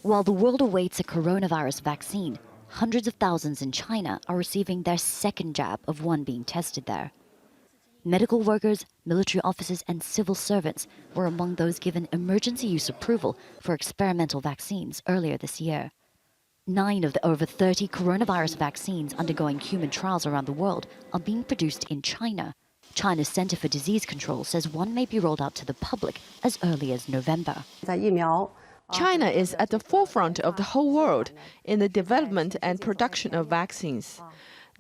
While the world awaits a coronavirus vaccine, hundreds of thousands in China are receiving their second jab of one being tested there. Medical workers, military officers, and civil servants were among those given emergency use approval for experimental vaccines earlier this year. 9 of the over 30 coronavirus vaccines undergoing human trials around the world are being produced in China. China's Center for Disease Control says one may be rolled out to the public as early as November. China is at the forefront of the whole world in the development and production of vaccines.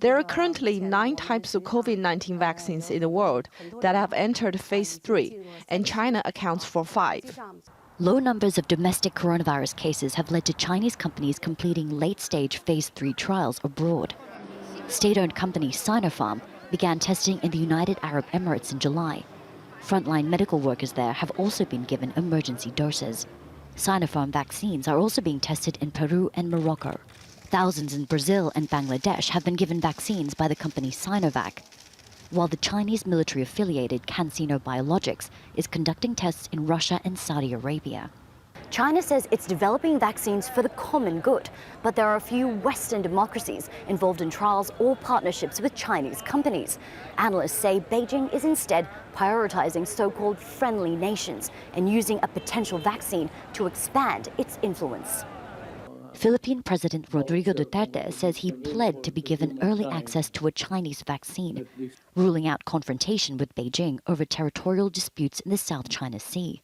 There are currently 9 types of COVID-19 vaccines in the world that have entered phase 3, and China accounts for 5. Low numbers of domestic coronavirus cases have led to Chinese companies completing late-stage phase 3 trials abroad. State-owned company Sinopharm began testing in the United Arab Emirates in July. Frontline medical workers there have also been given emergency doses. Sinopharm vaccines are also being tested in Peru and Morocco. Thousands in Brazil and Bangladesh have been given vaccines by the company Sinovac, while the Chinese military-affiliated CanSino Biologics is conducting tests in Russia and Saudi Arabia. China says it's developing vaccines for the common good, but there are a few Western democracies involved in trials or partnerships with Chinese companies. Analysts say Beijing is instead prioritizing so-called friendly nations and using a potential vaccine to expand its influence. Philippine President Rodrigo Duterte says he pled to be given early access to a Chinese vaccine, ruling out confrontation with Beijing over territorial disputes in the South China Sea.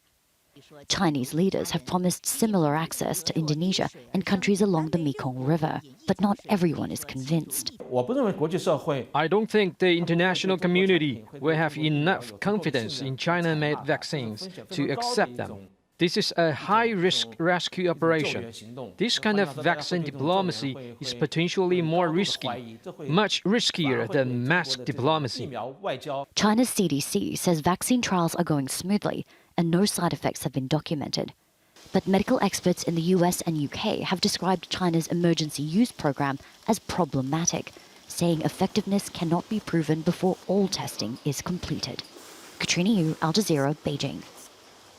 Chinese leaders have promised similar access to Indonesia and countries along the Mekong River, but not everyone is convinced. I don't think the international community will have enough confidence in China-made vaccines to accept them. This is a high-risk rescue operation. This kind of vaccine diplomacy is potentially more risky, much riskier than mask diplomacy. China's CDC says vaccine trials are going smoothly and no side effects have been documented. But medical experts in the US and UK have described China's emergency use program as problematic, saying effectiveness cannot be proven before all testing is completed. Katrina, Al Jazeera, Beijing.